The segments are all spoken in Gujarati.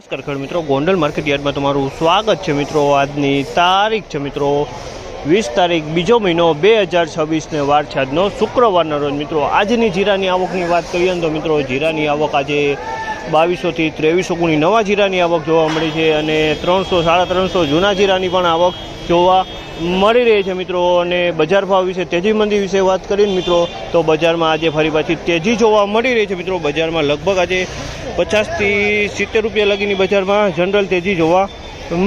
નમસ્કાર ખેડૂત મિત્રો, ગોંડલ માર્કેટ યાર્ડમાં તમારું સ્વાગત છે મિત્રો। આજની તારીખ છે મિત્રો 20 તારીખ બીજો મહિનો 2026 વાર છે આજનો શુક્રવારના રોજ મિત્રો। આજની જીરાની આવકની વાત કરીએ તો મિત્રો જીરાની આવક આજે 2200 થી 2300 ગુણી નવા જીરાની આવક જોવા મળી છે અને 300 350 જૂના જીરાની પણ આવક જોવા મળી રહી છે મિત્રો। અને બજાર ભાવ વિશે તેજી મંદી વિશે વાત કરીને મિત્રો તો બજારમાં આજે ફરી પાછી તેજી જોવા મળી રહી છે મિત્રો। બજારમાં લગભગ આજે 50 થી 70 રૂપિયા લગીની બજારમાં જનરલ તેજી જોવા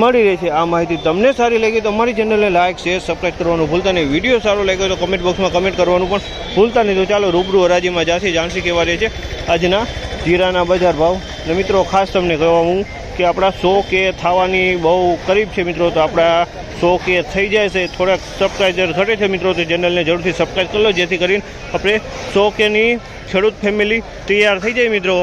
મળી રહી છે। આ માહિતી તમને સારી લાગી તો અમારી ચેનલને લાઇક શેર સબસ્ક્રાઈબ કરવાનું ભૂલતા નહીં। વિડીયો સારો લાગ્યો તો કમેન્ટ બોક્સમાં કમેન્ટ કરવાનું પણ ભૂલતા નહીં। તો ચાલો રૂબરૂ હરાજીમાં જાણસી કેવા રહે છે આજના જીરાના બજાર ભાવ। ને મિત્રો ખાસ તમને કહેવા હું કે આપણા 100 કે થવાની બહુ કરીબ છે મિત્રો। તો આપણા 100 કે થઈ જાય છે, થોડાક સબસ્ક્રાઈબર ઘટે છે મિત્રો। તો ચેનલને જરૂરથી સબસ્ક્રાઈબ કરી લો જેથી કરીને આપણે 100 કેની ખેડૂત ફેમિલી તૈયાર થઈ જાય મિત્રો।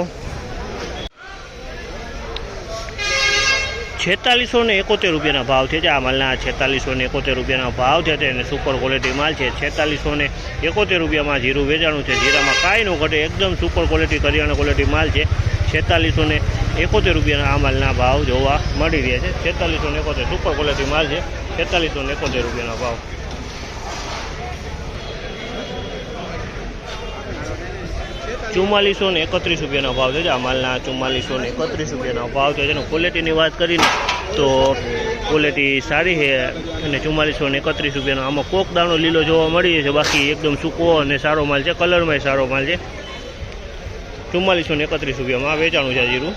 4671 રૂપિયાના ભાવ છે। આ માલના 4671 રૂપિયાના ભાવ છે અને સુપર ક્વોલિટી માલ છે। 4671 રૂપિયામાં જીરું વેચાણું છે। જીરામાં કાંઈ ન ઘટે, એકદમ સુપર ક્વોલિટી કરિયાણા ક્વોલિટી માલ છે। 4671 રૂપિયાના આ માલના ભાવ જોવા મળી રહ્યા છે। 4671 સુપર ક્વોલિટી માલ છે। 4671 રૂપિયાના ભાવ। ચુમ્માલીસો ને 31 રૂપિયાનો ભાવ છે। આ માલના 4431 રૂપિયાનો ભાવ છે। જેનો ક્વોલિટીની વાત કરીને તો ક્વોલિટી સારી છે અને 4431 રૂપિયાનો આમાં કોક દાણો લીલો જોવા મળી છે, બાકી એકદમ સૂકો અને સારો માલ છે, કલરમાં સારો માલ છે। 4431 રૂપિયામાં વેચાણું છે જીરું।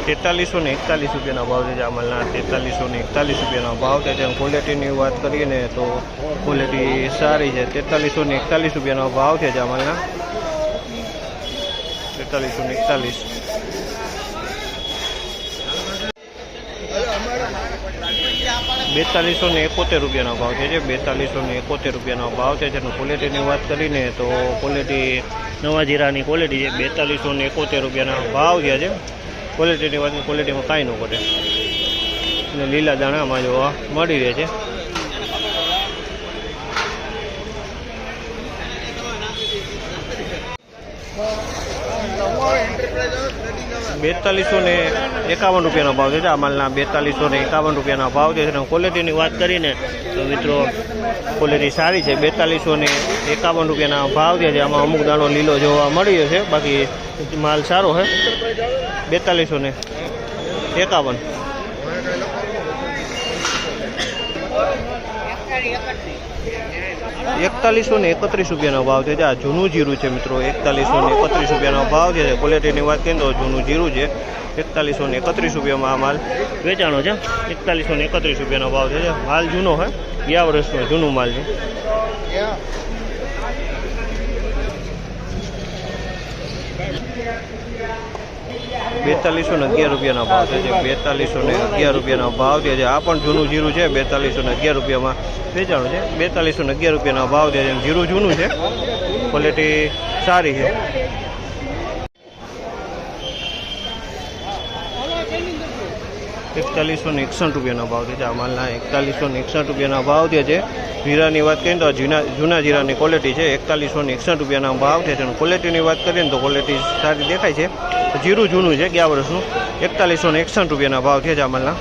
₹4341 રૂપિયાના ભાવ છે। આ માલના ₹4341 રૂપિયાનો ભાવ છે। જેમ ક્વોલિટીની વાત કરીએ ને તો ક્વોલિટી સારી છે। ₹4341 રૂપિયાનો ભાવ છે। આ માલના 4341। ₹4271 રૂપિયાનો ભાવ છે। 4271 રૂપિયાનો ભાવ છે। જેનું ક્વોલિટીની વાત કરીને તો ક્વોલિટી નવા જીરાની ક્વોલિટી છે। 4271 રૂપિયાના ભાવ છે। ક્વોલિટીની વાત ક્વોલિટીમાં કાંઈ ન ઘટે અને લીલા દાણામાં જોવા મળી રહે છે। ₹4251 રૂપિયાનો ભાવ છે। આ માલના ₹4251 રૂપિયાના ભાવ છે। ક્વોલિટીની વાત કરીને તો મિત્રો ક્વોલિટી સારી છે। ₹4251 રૂપિયાના ભાવ છે। આમાં અમુક દાણો લીલો જોવા મળી રહ્યો છે, બાકી માલ સારો છે। 4251 4131 રૂપિયાનો ભાવ છે। આ જૂનું જીરું છે મિત્રો। 4131 રૂપિયાનો ભાવ છે। ક્વોલિટીની વાત કરીએ તો જૂનું જીરું છે। 4131 રૂપિયામાં આ માલ વેચાણો છે। 4131 રૂપિયાનો ભાવ છે। માલ જૂનો છે, ગયા વર્ષનો જૂનું માલ છે। ₹4211 રૂપિયાનો ભાવ છે। 4211 રૂપિયાનો ભાવ છે। આ પણ જૂનું જીરું છે। 4211 રૂપિયામાં વેચાણું છે। 4211 રૂપિયાનો ભાવ છે। જીરું જૂનું છે, ક્વોલિટી સારી છે। ₹4161 રૂપિયાનો ભાવ છે। આ માલના 4161 રૂપિયાના ભાવ છે। જીરાની વાત કરીએ તો જૂના જીરાની ક્વોલિટી છે। 4161 રૂપિયાના ભાવ છે। ક્વોલિટીની વાત કરીએ ને તો ક્વોલિટી સારી દેખાય છે। જીરું જૂનું છે, ગયા વર્ષનું। 4161 રૂપિયાના ભાવ છે। આ માલના